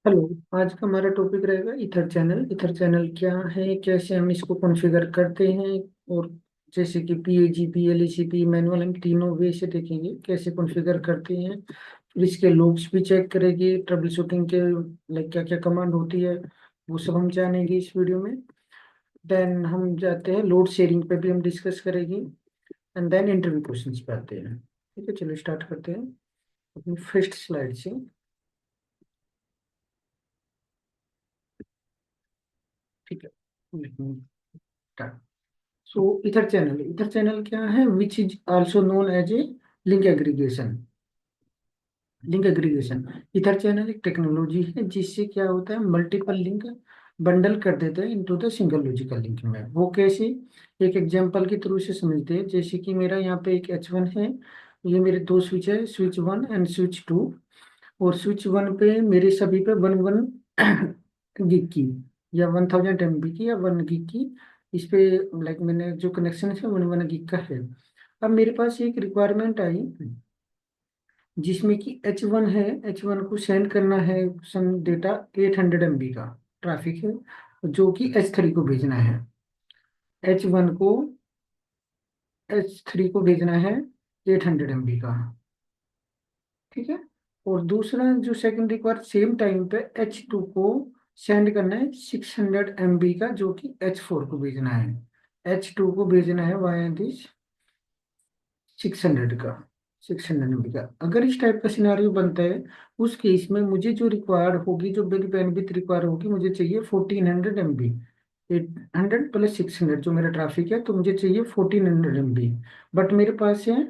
Hello. आज का हमारा टॉपिक रहेगा इथर चैनल। इथर चैनल क्या है, कैसे हम इसको कॉन्फ़िगर करते हैं, और जैसे कि पीएजीपी, एलईसीपी, मैनुअल, हम तीनों वे से देखेंगे कैसे कॉन्फ़िगर करते हैं। फिर इसके लॉग्स भी चेक करेंगे, ट्रबल शूटिंग के लाइक क्या क्या कमांड होती है, वो सब हम जानेंगे इस वीडियो में। देन हम जाते हैं लोड शेयरिंग पे भी हम डिस्कस करेंगे, एंड देन इंटरव्यू क्वेश्चंस पे आते हैं। ठीक है, चलो स्टार्ट करते हैं अपनी फर्स्ट स्लाइड से। ठीक है, स्टार्ट। सो इथर चैनल क्या है, which is also known as a link aggregation. Link aggregation, ether channel एक टेक्नोलॉजी है जिससे क्या होता है, मल्टीपल लिंक बंडल कर देते हैं into the single logical link में। वो कैसे, एक एग्जांपल के थ्रू से समझते हैं। जैसे कि मेरा यहाँ पे एक H1 है, ये मेरे दो स्विच है, स्विच 1 एंड स्विच 2। और स्विच 1 पे मेरे सभी पे वन वन गिग की, या 1000 MB की, या 1 गिग की इस पे, लाइक मैंने जो कनेक्शन है 1 1 गिग का है। अब मेरे पास एक रिक्वायरमेंट आई जिसमें कि H1 है, H1 को सेंड करना है सम डेटा 800 MB का ट्रैफिक है, जो कि H3 को भेजना है। H1 को H3 को भेजना है 800 MB का। ठीक है। और दूसरा जो सेकंड रिक्वायर, सेम टाइम पे H2 को सेंड करना है 600 MB का, जो कि H4 को भेजना है। H2 को भेजना है वाया दिस 600 का, 600 MB का। अगर इस टाइप का सिनारियो बनता है, उस केस में मुझे जो रिक्वायर्ड होगी, जो बिग बैंडविड्थ रिक्वायर होगी, मुझे चाहिए 1400 MB। 800 प्लस 600 जो मेरा ट्रैफिक है, तो मुझे चाहिए 1400 MB। बट मेरे पास है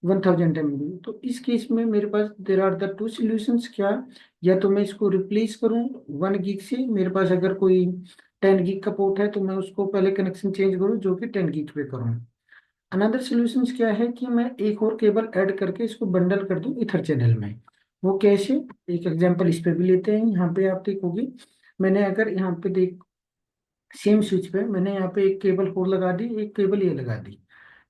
1000 MB। तो इस केस में मेरे पास there are the two solutions. क्या, या तो मैं इसको रिप्लेस करूं 1 गिग से। मेरे पास अगर कोई 10 गिग का पोर्ट है, तो मैं उसको पहले कनेक्शन चेंज करूं, जो कि 10 गिग पे करूं। अनदर सोल्यूशन क्या है कि मैं एक और केबल ऐड करके इसको बंडल कर दूं इथर चैनल में। वो कैसे, एक एग्जांपल इस पे भी लेते हैं। यहाँ पे आप देखोगे, मैंने अगर यहाँ पे देख, सेम स्विच पे मैंने यहाँ पे एक केबल और लगा दी, एक केबल ये लगा दी,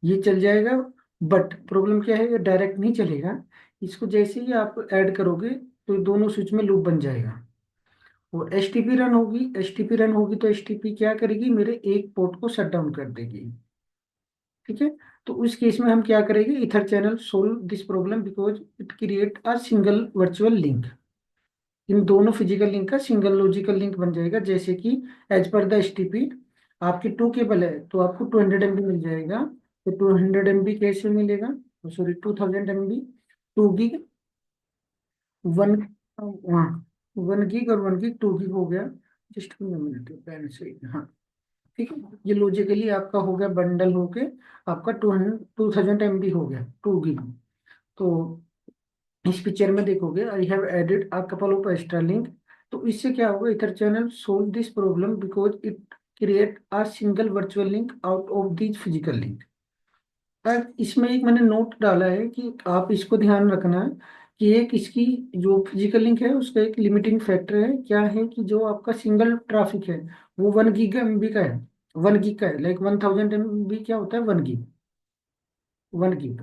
ये चल जाएगा। बट प्रॉब्लम क्या है, ये डायरेक्ट नहीं चलेगा। इसको जैसे ही आप ऐड करोगे, तो ये दोनों स्विच में लूप बन जाएगा। और एस टी पी रन होगी तो एस टी पी क्या करेगी, मेरे एक पोर्ट को शट डाउन कर देगी। ठीक है। तो उस केस में हम क्या करेंगे, ether channel solve this problem because it create a single virtual link. इन दोनों फिजिकल लिंक का सिंगल लॉजिकल लिंक बन जाएगा। जैसे कि एज पर द एसटीपी, आपकी 2 केबल है तो आपको 200 MB मिल जाएगा। तो 200 MB कैसे मिलेगा, सॉरी 2000 MB, 2 गिग, वन, हाँ, 1 गिग और 1 गिग, 2 गिग हो गया। जस्ट मिनट पेन से, हाँ। ठीक है, ये लॉजिकली आपका हो गया, बंडल होके आपका 2000 MB हो गया, 2 गिग। तो इस पिक्चर में देखोगे, I have added a couple of extra link. तो इससे क्या होगा, ether channel solve this problem because it create a single virtual link out of this physical link. पर इसमें एक मैंने नोट डाला है कि आप इसको ध्यान रखना है कि एक इसकी जो फिजिकल लिंक है, उसका एक लिमिटिंग फैक्टर है। क्या है कि जो आपका सिंगल ट्रैफिक है, वो 1 गिग MB का है। 1 गिग का है, लाइक 1000 MB क्या होता है, 1 गिग, 1 गिग।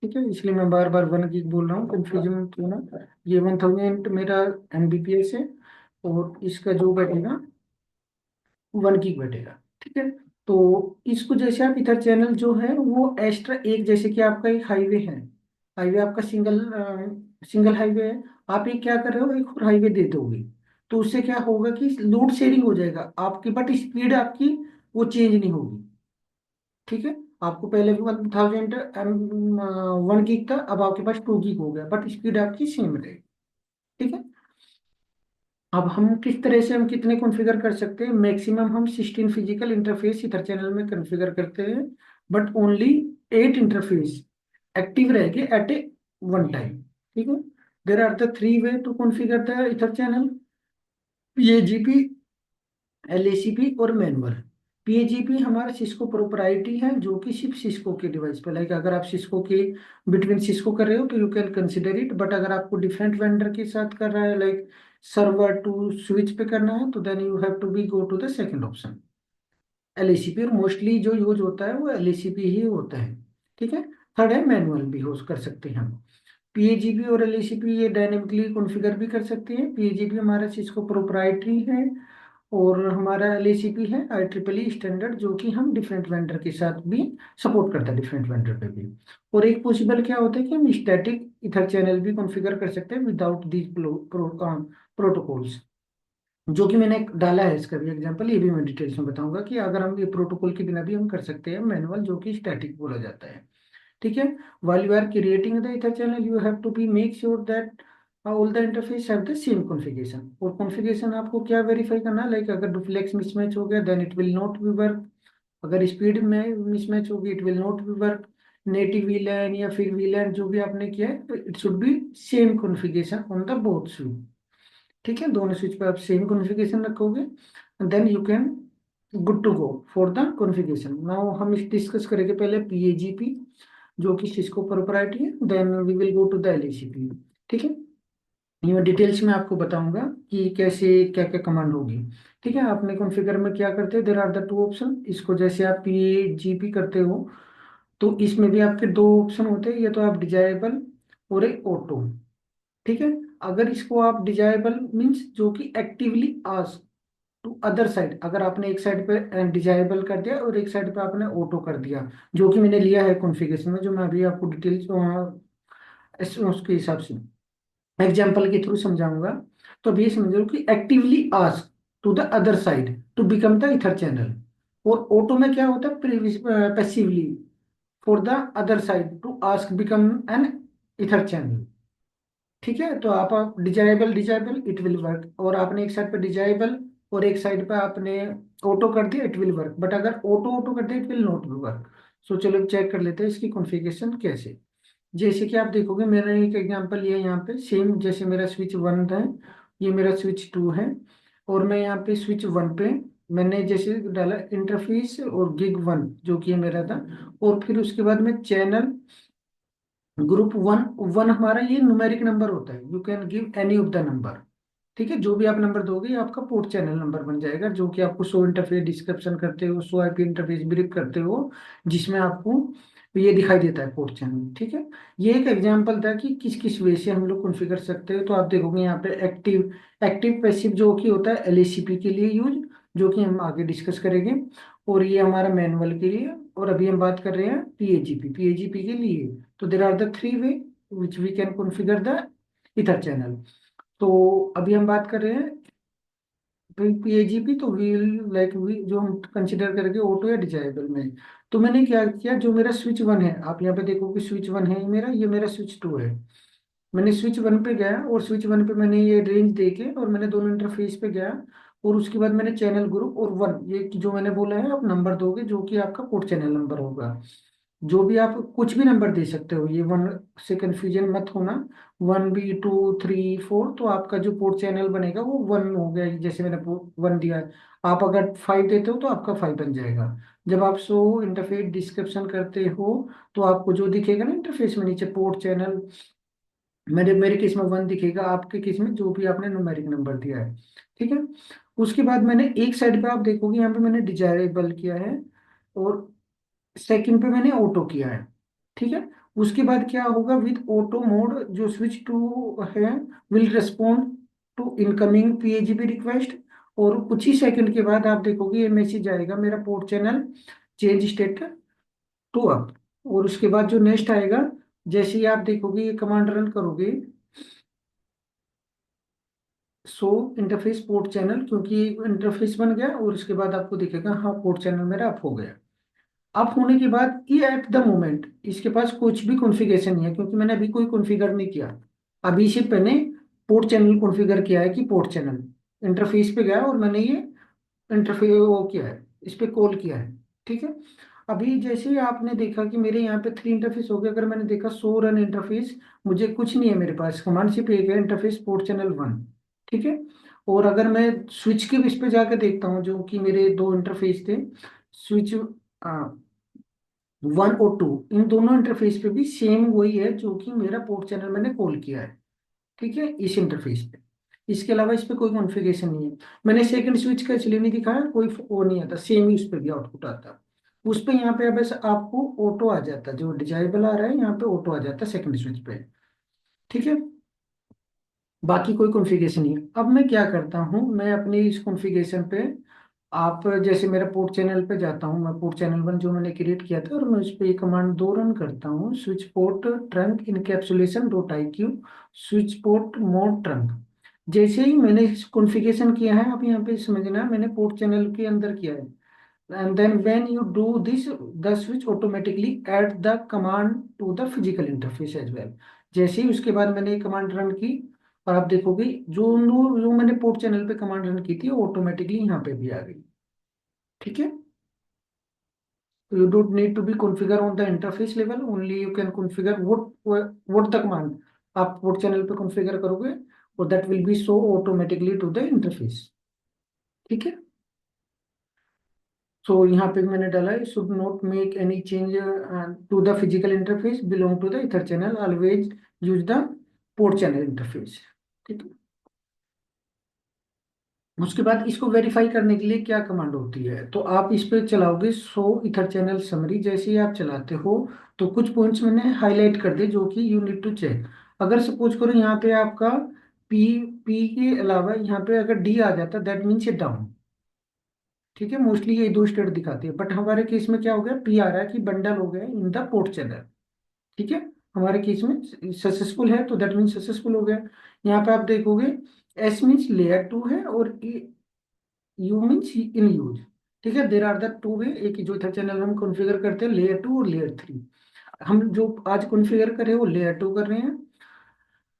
ठीक है, इसलिए मैं बार बार 1 गिग बोल रहा हूँ, कंफ्यूजन मत होना। ये 1000 मेरा MBPS है, और इसका जो बैठेगा 1 गिग बैठेगा। ठीक है। तो इसको जैसे आप इधर चैनल जो है वो एक्स्ट्रा, एक जैसे कि आपका एक हाईवे है, हाईवे आपका सिंगल सिंगल हाईवे है, आप एक क्या कर रहे हो, एक और हाईवे दे दोगे। तो उससे क्या होगा कि लोड शेयरिंग हो जाएगा आपकी, बट स्पीड आपकी वो चेंज नहीं होगी। ठीक है। आपको पहले भी 1 गिग था, अब आपके पास 2 गिग हो गया, बट स्पीड आपकी सेम रहेगी। ठीक है। अब हम किस तरह से, हम कितने कॉन्फ़िगर कर सकते हैं, मैक्सिमम हम 16 फिजिकल इंटरफेस इधर चैनल में कॉन्फ़िगर करते हैं। बट ओनली 8 इंटरफेस एक्टिव रहेंगे एट ए वन टाइम। ठीक है। There are the 3 way to configure the ether channel, PAGP, LACP और मैनुअल। पीएजीपी हमारा सिस्को प्रोपराइटी है, जो कि सिर्फ सिस्को के डिवाइस पे, लाइक अगर आप सिस्को के बिटवीन सिस्को कर रहे हो तो you can consider it. But अगर आपको डिफरेंट वेंडर के साथ कर रहा है, लाइक सर्वर टू स्विच पे करना है, तो then you have to be go to the second option, LACP. और मोस्टली जो यूज होता है वो एलएसीपी ही होता है। ठीक है। थर्ड है मैनुअल भी यूज कर सकते हैं हम। पीएजीपी और एलएसीपी ये डायनेमिकली कॉन्फ़िगर भी कर सकते हैं। पीएजीपी हमारा सिस्को प्रोप्राइटरी है, और हमारा एलएसीपी है IEEE स्टैंडर्ड, जो कि हम डिफरेंट वेंडर के साथ भी सपोर्ट करता है, डिफरेंट वेंडर पे भी। और एक पॉसिबल क्या होता है कि हम स्टैटिक इथर चैनल भी कॉन्फ़िगर कर सकते हैं विदाउट दीज प्रोटोकॉल्स, जो कि मैंने डाला है इसका भी एग्जांपल, ये भी मैं डिटेल्स में बताऊंगा कि अगर हम ये प्रोटोकॉल के बिना भी हम कर सकते हैं मैनुअल, जो कि स्टैटिक बोला जाता है। ठीक है। while you are creating the ether channel you have to be make sure that all the interface have the same configuration। और configuration आपको क्या वेरीफाई करना है, लाइक अगर डुप्लेक्स मिसमैच हो गया then it will not be work, अगर speed में मिसमैच होगी it will not be work, native VLAN या फिर वीलैन जो भी आपने किया है it should be same configuration on the both switch. ठीक है, दोनों स्विच पे आप सेम कॉन्फ़िगरेशन रखोगे, then you can good to go for the configuration. Now हम इस डिस्कस करेंगे पहले पीएजीपी, जो कि सिस्को प्रोप्राइटरी है, then we will go to the LACP. ठीक है, ये डिटेल्स में आपको बताऊंगा कि कैसे क्या क्या कमांड होगी। ठीक है, आपने कॉन्फ़िगर में क्या करते हैं, there are the two option. इसको जैसे आप पीएजीपी करते हो तो इसमें भी आपके दो ऑप्शन होते हैं, ये तो आप डिजाएबल और एक ऑटो। ठीक है, अगर इसको आप डिजाएबल मीन्स जो कि actively ask to other side, अगर आपने एक साइड पे डिजाएबल कर दिया और एक साइड पे आपने ऑटो कर दिया, जो कि मैंने लिया है कॉन्फ़िगरेशन में, जो मैं अभी आपको डिटेल्स उसके हिसाब से एग्जाम्पल के थ्रू समझाऊंगा। तो अब ये समझो कि actively ask to the other side to become the ether channel, और ऑटो में क्या होता है, passively for the other side to ask become an ether channel. ठीक है, तो आप disable disable it will work, और आपने एक साइड पे डिजाएबल और एक साइड पे आपने ऑटो कर दिया इट विल वर्क, बट अगर ऑटो ऑटो कर दिया it will not will work. So चलो चेक कर लेते हैं इसकी कॉन्फ़िगरेशन कैसे। जैसे कि आप देखोगे मैंने एक एग्जांपल लिया यहाँ पे, सेम जैसे मेरा स्विच 1 है, ये मेरा स्विच 2 है, और मैं यहाँ पे स्विच 1 पे मैंने जैसे डाला इंटरफेस और गिग 1 जो कि ये मेरा था, और फिर उसके बाद में चैनल ग्रुप 1। 1 हमारा ये न्यूमेरिक नंबर होता है, you can give any of the number. ठीक है, जो भी आप नंबर दोगे ये आपका पोर्ट चैनल नंबर बन जाएगा, जो कि आपको शो इंटरफेस डिस्क्रिप्शन करते हो, शो आईपी इंटरफेस ब्रीफ करते हो, जिसमें आपको ये दिखाई देता है पोर्ट चैनल। ठीक है, ये एक एग्जांपल था कि किस किस वे से हम लोग कॉन्फ़िगर सकते हैं। तो आप देखोगे यहाँ पे एक्टिव एक्टिव पैसिव जो कि होता है एलएसीपी के लिए यूज, जो कि हम आगे डिस्कस करेंगे, और ये हमारा मैनुअल के लिए, और अभी हम बात कर रहे हैं पीएजीपी पीएजीपी के लिए। तो there are the three way which we can configure the ether channel. तो अभी हम बात कर रहे हैं पीएजीपी, तो व्हील लाइक वी जो हम कंसिडर करेंगे ऑटो या डिजाइबल में। तो मैंने क्या किया, जो मेरा स्विच 1 है, आप यहाँ पे देखो कि स्विच 1 है मेरा, ये मेरा स्विच 2 है। मैंने स्विच 1 पे गया, और स्विच 1 पे मैंने ये रेंज देके और मैंने दोनों इंटरफेस पे गया, और उसके बाद मैंने चैनल ग्रुप और 1, ये जो मैंने बोला है आप नंबर दोगे जो कि आपका पोर्ट चैनल नंबर होगा। जो भी आप कुछ भी नंबर दे सकते हो, ये 1 से कंफ्यूजन मत होना। 1 B 2 3 4, तो आपका जो पोर्ट चैनल बनेगा वो 1 हो गया, जैसे मैंने 1 दिया है। आप अगर 5 देते हो तो आपका 5 बन जाएगा। जब आप शो इंटरफेस डिस्क्रिप्शन करते हो तो आपको जो दिखेगा ना इंटरफेस में नीचे पोर्ट चैनल, मेरे मेरे केस में 1 दिखेगा, आपके केस में जो भी आपने न्यूमेरिक नंबर दिया है। ठीक है, उसके बाद मैंने एक साइड पे आप देखोगे यहाँ पे मैंने डिजायरेबल किया है, और सेकंड पे मैंने ऑटो किया है। ठीक है, उसके बाद क्या होगा, विद ऑटो मोड जो स्विच टू है will respond to incoming PAGP request, और कुछ ही सेकंड के बाद आप देखोगे ये मैसेज आएगा, मेरा port channel change state to up. और उसके बाद जो नेक्स्ट आएगा, जैसे ही आप देखोगे ये कमांड रन करोगे, शो इंटरफेस पोर्ट चैनल, क्योंकि इंटरफेस बन गया, और उसके बाद आपको दिखेगा हाँ पोर्ट चैनल मेरा अप हो गया। अप होने के बाद ये एट द मोमेंट इसके पास कुछ भी कॉन्फ़िगरेशन नहीं है, क्योंकि मैंने अभी कोई कॉन्फ़िगर नहीं किया। अभी से मैंने पोर्ट चैनल कॉन्फ़िगर किया है कि पोर्ट चैनल इंटरफेस पे गया और मैंने ये इंटरफेस वो किया है, इस पे कॉल किया है। ठीक है, अभी जैसे ही आपने देखा कि मेरे यहाँ पे 3 इंटरफेस हो गए, अगर मैंने देखा शो रन इंटरफेस, मुझे कुछ नहीं है मेरे पास, कमांड सिर्फ एक है इंटरफेस पोर्ट चैनल 1। ठीक है, और अगर मैं स्विच के इस पे जाकर देखता हूँ, जो कि मेरे दो इंटरफेस थे, स्विच 1 और 2, इन दोनों इंटरफेस पे भी सेम वही है जो कि मेरा पोर्ट चैनल मैंने कॉल किया है। ठीक है, इस इंटरफेस पे, इसके अलावा इस पे कोई कॉन्फ़िगरेशन नहीं है। मैंने सेकंड स्विच का इसलिए नहीं दिखाया, कोई वो नहीं आता, सेम ही उस पे भी आउटपुट आता। उस पे यहाँ पे बस आपको ऑटो आ जाता, जो डिजाइबल आ रहा है यहाँ पे ऑटो आ जाता सेकंड स्विच पे। ठीक है, बाकी कोई कॉन्फ़िगरेशन नहीं है। अब मैं क्या करता हूँ, मैं अपनी इस कॉन्फ़िगरेशन पे, आप जैसे मेरा पोर्ट चैनल पे जाता हूँ, मैं पोर्ट चैनल वन जो मैंने क्रिएट किया था, और मैं उस पर ये कमांड दो रन करता हूँ, switch port trunk encapsulation dot I Q, switch port mode trunk. जैसे ही मैंने कॉन्फ़िगरेशन किया है, आप यहाँ पे समझना है, मैंने पोर्ट चैनल के अंदर किया है। And then when you do this, the switch automatically add the command to the physical interface as well। जैसे ही उसके बाद मैंने ये कमांड रन की, और आप देखोगे जो जो मैंने पोर्ट चैनल पे कमांड रन की थी, वो ऑटोमेटिकली यहाँ पे भी आ गई। ठीक है, तो you don't need to be configure on the interface level, only you can configure what the command आप पोर्ट चैनल पे कॉन्फ़िगर करोगे, और that will be show automatically to the interface. ठीक है, सो यहाँ पे मैंने डाला है, should not make any change to the physical interface belong to the ether channel, always use the port channel interface. ठीक है, उसके बाद इसको वेरीफाई करने के लिए क्या कमांड होती है, तो आप इस पे चलाओगे शो इथर चैनल समरी। जैसे ही आप चलाते हो, तो कुछ पॉइंट्स मैंने हाईलाइट कर दिए जो कि यू नीड टू चेक। अगर सपोज करो यहाँ पे आपका पी पी के अलावा यहाँ पे अगर डी आ जाता, दैट मीन्स ये डाउन। ठीक है, मोस्टली ये दो स्टेट दिखाती है, बट हमारे केस में क्या हो गया, पी आ रहा है कि बंडल हो गया इन द पोर्ट चैनल। ठीक है, हमारे केस में सक्सेसफुल है, तो दैट मीन्स सक्सेसफुल हो गया। यहाँ पे आप देखोगे एस मीन्स लेयर टू है, और यू मीन्स इन यूज। ठीक है, there are the two way, एक जो इथर चैनल हम कॉन्फ़िगर करते हैं लेयर टू और लेयर थ्री। हम जो आज कॉन्फ़िगर कर रहे हैं वो लेयर टू कर रहे हैं,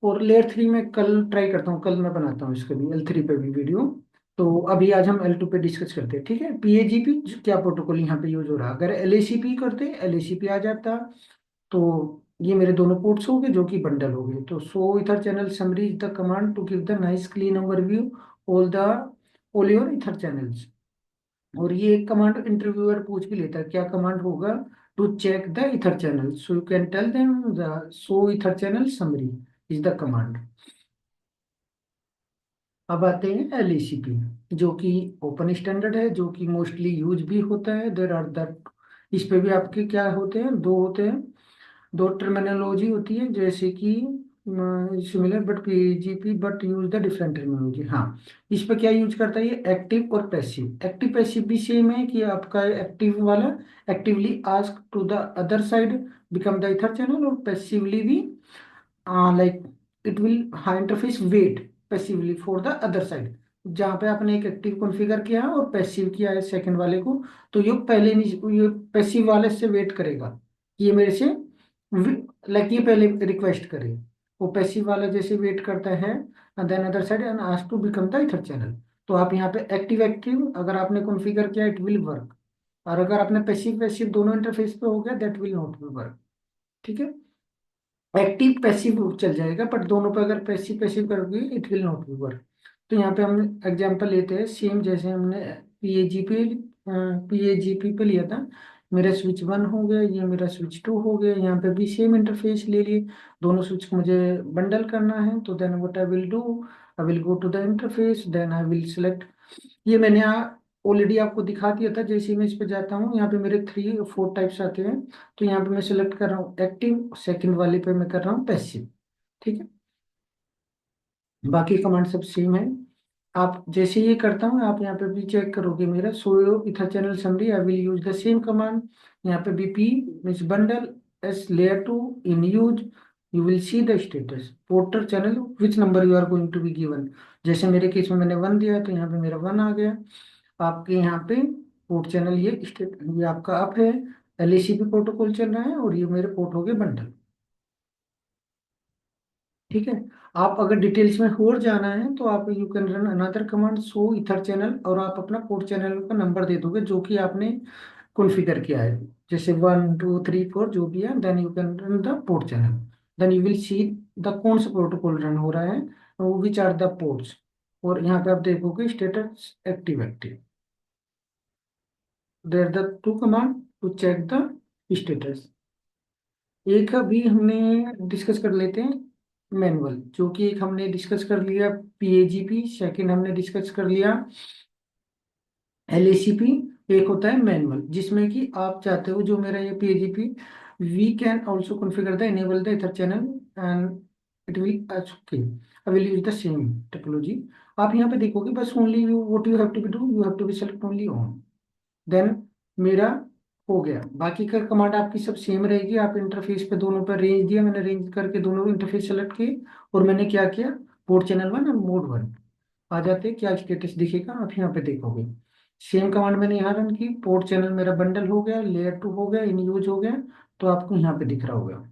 और लेयर थ्री में कल ट्राई करता हूँ, कल मैं बनाता हूँ इसके भी L3 पे भी वीडियो। तो अभी आज हम L2 पे डिस्कस करते हैं। ठीक है, PAGP क्या प्रोटोकॉल यहाँ पे यूज हो रहा है, अगर LACP करते LACP आ जाता, तो ये मेरे दोनों पोर्ट्स हो गए जो कि बंडल हो गए। तो so ether channel summary is the command to give the nice clean overview all the all your ether channels. और ये एक कमांड इंटरव्यूअर पूछ भी लेता है, क्या कमांड होगा, to check the ether channel, so you can tell them the so ether channel summary is the command. अब आते हैं LACP, जो कि ओपन स्टैंडर्ड है, जो कि मोस्टली यूज भी होता है। देर आर द, इस पे भी आपके क्या होते हैं, दो होते हैं, दो टर्मिनोलॉजी होती है, जैसे कि similar but PGP but use the different terminology. हाँ, इस पे क्या यूज करता है ये, एक्टिव और पैसिव। एक्टिव पैसिव भी सेम है कि आपका एक्टिव वाला actively ask to the other side become the ether channel, और पैसिवली भी लाइक इट विल हाँ interface wait passively for the other side. जहाँ पे आपने एक एक्टिव कॉन्फ़िगर किया है और पैसिव किया है सेकंड वाले को, तो ये पहले नहीं, ये पैसिव वाले से वेट करेगा कि ये मेरे से लाइक ये पहले रिक्वेस्ट करे। वो पैसिव वाला जैसे वेट करता है, then other side and ask to become the ether channel. तो आप यहाँ पे एक्टिव एक्टिव अगर आपने कॉन्फ़िगर किया इट विल वर्क, और अगर आपने पैसिव पैसिव दोनों इंटरफेस पे हो गया that will not be work. ठीक है, एक्टिव पैसिव चल जाएगा, बट दोनों पे अगर पैसिव पैसिव करोगे it will not be work. तो यहाँ पे हम एग्जांपल लेते हैं सेम, जैसे हमने पीएजीपी पीएजीपी पे लिया था। मेरा स्विच वन हो गया, ये मेरा स्विच टू हो गया, यहाँ पे भी सेम इंटरफेस ले लिए। दोनों स्विच को मुझे बंडल करना है, तो then what I will do, I will go to the interface, then I will select. ये मैंने ऑलरेडी आपको दिखा दिया था। जैसे ही मैं इस पे जाता हूँ, यहाँ पे मेरे 3 4 टाइप्स आते हैं, तो यहाँ पे मैं सेलेक्ट कर रहा हूँ एक्टिव, सेकंड वाले पे मैं कर रहा हूँ पैसिव। ठीक है, बाकी कमांड सब सेम है। आप जैसे ये करता हूँ, आप यहाँ पे भी चेक करोगे मेरा so ether channel summary, I will use the same command. यहाँ पे BP means bundle, S layer two in use, you will see the status port channel which number you are going to be given. जैसे मेरे case में मैंने one दिया, तो यहाँ पे मेरा वन आ गया। आपके यहाँ पे पोर्ट चैनल ये स्टेट, ये आपका अप है, LACP प्रोटोकॉल चल रहा है, और ये मेरे पोर्ट हो गए बंडल। ठीक है, आप अगर डिटेल्स में और जाना है, तो आप you can run another command so ether channel, और आप अपना पोर्ट चैनल का नंबर दे दोगे जो कि आपने कॉन्फ़िगर किया है, जैसे 1 2 3 4 जो भी है, then you can run the port channel. Then you will see the कौन सा प्रोटोकॉल रन हो रहा है, विच आर द पोर्ट्स। और यहाँ पे आप देखोगे status active active, there the two command to check the status. एक अभी हमने डिस्कस कर लेते हैं मैनुअल, जो कि एक हमने डिस्कस कर लिया PAGP, सेकंड हमने डिस्कस कर लिया LACP। एक होता है मैनुअल, जिसमें कि आप चाहते हो जो मेरा ये PAGP, we can also configure the enable the ether channel and it will okay, I will use the same technology. आप यहाँ पे देखोगे बस only you what you have to be do, you have to be select only on, then मेरा हो गया। बाकी का कमांड आपकी सब सेम रहेगी। आप इंटरफेस पे दोनों पर रेंज दिया, मैंने रेंज करके दोनों इंटरफेस सेलेक्ट किए, और मैंने क्या किया, पोर्ट चैनल 1 और मोड 1 आ जाते, क्या स्टेटस दिखेगा आप यहाँ पे देखोगे। सेम कमांड मैंने यहाँ रन की, पोर्ट चैनल मेरा बंडल हो गया, लेयर 2 हो गया, इन यूज हो गया, तो आपको यहाँ पे दिख रहा होगा।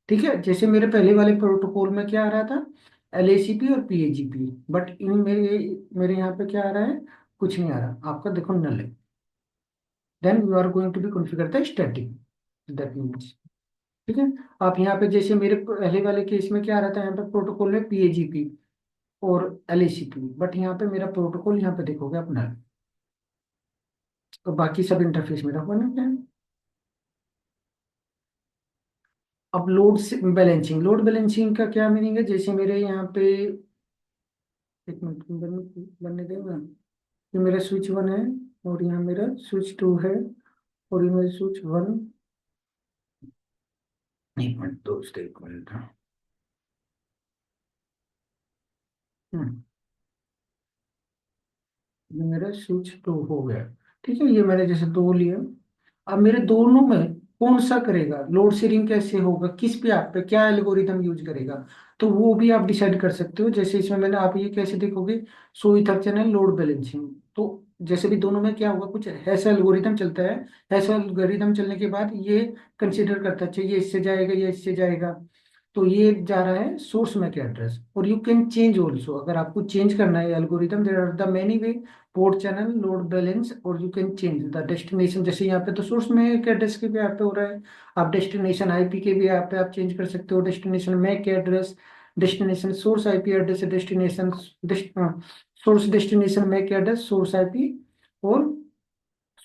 ठीक है, जैसे मेरे पहले वाले प्रोटोकॉल में क्या आ रहा था, LACP और PAGP, बट इन मेरे मेरे यहाँ पे क्या आ रहा है, कुछ नहीं आ रहा आपका, देखो नल है। Then you are going to be configure the static, that means, ठीक है। आप यहाँ पे जैसे मेरे पहले वाले केस में क्या आ रहा था, यहाँ पे प्रोटोकॉल में PAGP और LACP, बट यहाँ पे मेरा प्रोटोकॉल यहाँ पे देखोगे अपना, तो बाकी सब इंटरफेस मेरा बना है। अब लोड बैलेंसिंग, लोड बैलेंसिंग का क्या मीनिंग है, जैसे मेरे यहाँ पे, एक मिनट बनने देगा, ये मेरा स्विच 1 है, और यहाँ मेरा स्विच 2 है, और ये मेरा स्विच 1, एक मिनट दोस्त, एक मिनट। हम्म, ये मेरा स्विच 2 हो गया। ठीक है, ये मैंने जैसे दो लिए, अब मेरे दोनों में कौन सा करेगा, लोड शेयरिंग कैसे होगा, किस पे आप पे क्या एल्गोरिदम यूज करेगा, तो वो भी आप डिसाइड कर सकते हो। जैसे इसमें मैंने, आप ये कैसे देखोगे, सो इथर चैनल लोड बैलेंसिंग, तो जैसे भी दोनों में क्या होगा, कुछ ऐसा एल्गोरिदम चलता है, ऐसा एल्गोरिदम चलने के बाद ये कंसिडर करता है, अच्छा ये इससे जाएगा, ये इससे जाएगा, तो ये जा रहा है सोर्स मैक एड्रेस। और यू कैन चेंज ऑल्सो, अगर आपको चेंज करना है algorithm, there are the many way, port channel load balance, और you can change the destination. जैसे यहाँ पे तो सोर्स मैक एड्रेस के भी यहाँ पे हो रहा है, आप डेस्टिनेशन आईपी के भी यहाँ पे आप चेंज कर सकते हो, destination MAC address, destination source IP address, destination source destination MAC address, source IP, और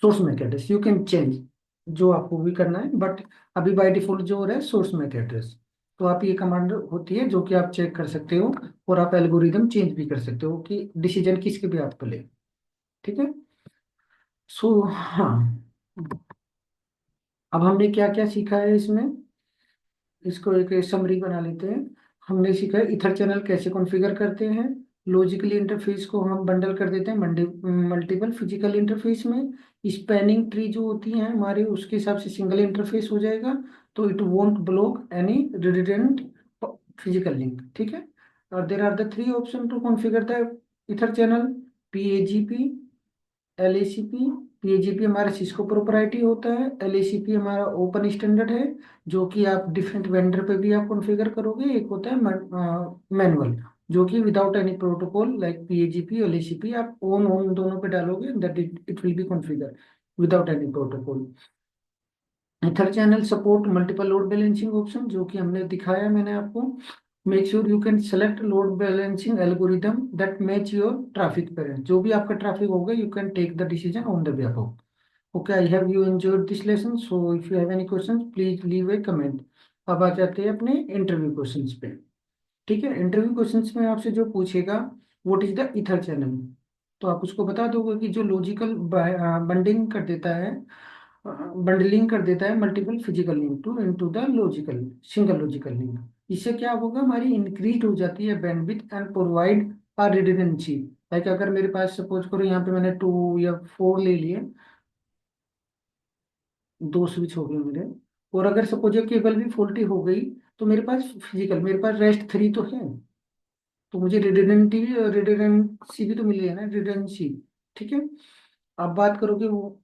source MAC address you can change, जो आपको भी करना है, बट अभी बाय डिफॉल्ट जो हो रहा है सोर्स मैक एड्रेस। तो आप ये कमांड होती है जो कि आप चेक कर सकते हो, और आप एल्गोरिदम चेंज भी कर सकते हो कि डिसीजन किसके भी आप पे ले। ठीक है, सो हाँ, अब हमने क्या क्या सीखा है इसमें, इसको एक समरी बना लेते हैं। हमने सीखा है इथर चैनल कैसे कॉन्फ़िगर करते हैं, लॉजिकली इंटरफेस को हम बंडल कर देते हैं मल्टीपल फिजिकल इंटरफेस में, स्पैनिंग ट्री जो होती है हमारे उसके हिसाब से सिंगल इंटरफेस हो जाएगा, तो it won't block any redundant physical link. ठीक है, और there are the three option to configure the ether channel, PAGP, LACP। PAGP हमारा सिस्को प्रोपराइटी होता है, LACP हमारा ओपन स्टैंडर्ड है, जो कि आप डिफरेंट वेंडर पे भी आप कॉन्फ़िगर करोगे। एक होता है मैनुअल, जो कि without any protocol like PAGP, LACP, आप ऑन ऑन दोनों पे डालोगे, that it will be configure without any protocol. Ether channel support multiple load balancing option, जो कि हमने दिखाया मैंने आपको। Make sure you can select load balancing algorithm that match your traffic pattern, जो भी आपका ट्रैफिक होगा you can take the decision on the behalf of. Okay, I have you enjoyed this lesson, so if you have any question please leave A comment. अब आ जाते हैं अपने interview questions पे। ठीक है, इंटरव्यू क्वेश्चंस में आपसे जो पूछेगा, what is the ether channel, तो आप उसको बता दोगे कि जो लॉजिकल बंडिंग कर देता है, बंडलिंग कर देता है multiple physical link to into the logical single logical link. इससे क्या होगा, हमारी इंक्रीज हो जाती है bandwidth and provide a redundancy. Like अगर मेरे पास सपोज करो यहाँ पे मैंने 2 या 4 ले लिए, 2 स्विच हो गए मेरे, और अगर सपोज ये केबल भी फॉल्टी हो गई, तो मेरे पास फिजिकल, मेरे पास रेस्ट 3 तो है, तो मुझे रिडंडेंसी भी तो मिली है ना, रिडंडेंसी। ठीक है, अब बात करोगे वो,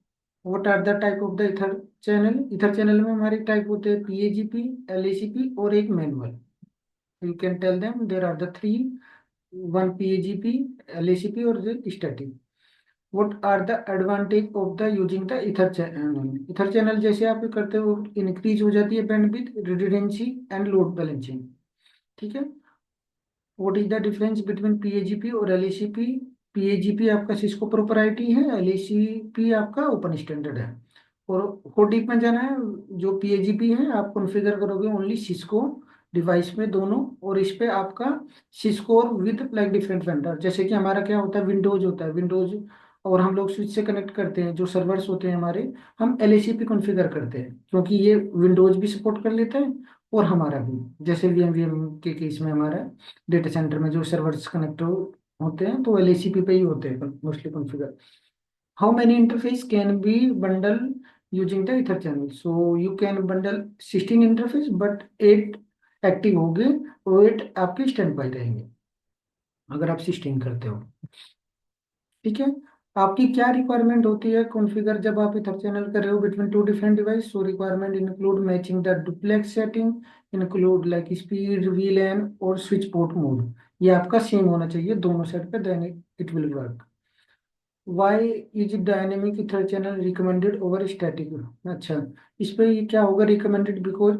what are the type of the ether channel, ether channel में हमारे टाइप होते हैं PAGP, LACP और एक manual. You can tell them there are the three, one PAGP, LACP और static. What are the advantage of the using the ether channel, ether channel जैसे आप करते हो इंक्रीज हो जाती है bandwidth, redundancy and load balancing. ठीक है, what is the difference between PAGP और LACP, PAGP आपका सिस्को प्रोपराइटी है, LACP आपका ओपन स्टैंडर्ड है। और को डीप में जाना है, जो PAGP है आप कॉन्फ़िगर करोगे ओनली सिस्को डिवाइस में दोनों, और इस पे आपका सिस्को और विद लाइक डिफरेंट वेंडर, जैसे कि हमारा क्या होता है, विंडोज होता है, विंडोज और हम लोग स्विच से कनेक्ट करते हैं, जो सर्वर्स होते हैं हमारे, हम LACP कॉन्फ़िगर करते हैं, क्योंकि ये विंडोज भी सपोर्ट कर लेता है और हमारा भी, जैसे VMware के केस में हमारा डेटा सेंटर में जो सर्वर्स कनेक्ट होते हैं तो LACP पे ही होते हैं mostly configure. How many interface can be bundle using the ether channel? So you can bundle 16 interface, but 8 active होंगे और 8 आपके स्टैंड बाई रहेंगे अगर आप 16 करते हो। ठीक है। आपकी क्या रिक्वायरमेंट होती है कॉन्फ़िगर जब आप इथर चैनल कर रहे हो between two different device? So requirement include matching the duplex setting, include like speed, VLAN और स्विच पोर्ट मोड। ये आपका सेम होना चाहिए दोनों साइड पे, then it will work. Why is dynamic ether channel recommended over static? अच्छा, इस पे ये क्या होगा रिकमेंडेड? बिकॉज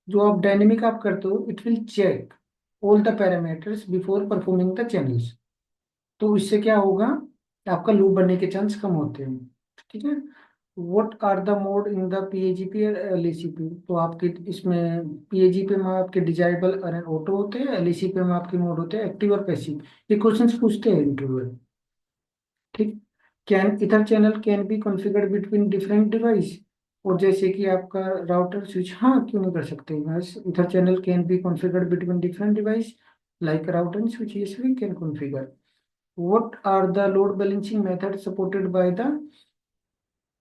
जो आप डायनेमिक आप करते हो, it will check all the parameters before performing the channels. तो इससे क्या होगा, आपका लूप बनने के चांस कम होते हैं। ठीक है। What are the mode in the PAGP और LACP? तो आपके इसमें PAGP में आपके डिजाइबल और ऑटो होते हैं, LACP में आपके मोड होते हैं एक्टिव और पैसिव। ये क्वेश्चंस पूछते हैं इंटरव्यू में। ठीक। Can ether channel can be configured between different device? और जैसे कि आपका राउटर स्विच, हाँ क्यों नहीं कर सकते, बस ether channel can be configured between different device like router switch, yes we can configure. what are the load balancing methods supported by the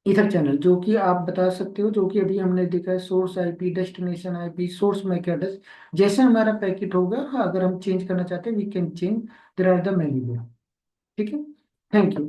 ether channel? जो कि आप बता सकते हो, जो कि अभी हमने देखा है, source IP, destination IP, source MAC address. जैसे हमारा पैकेट होगा, हाँ, अगर हम चेंज करना चाहते हैं we can change, there are the many way. ठीक है। Thank you.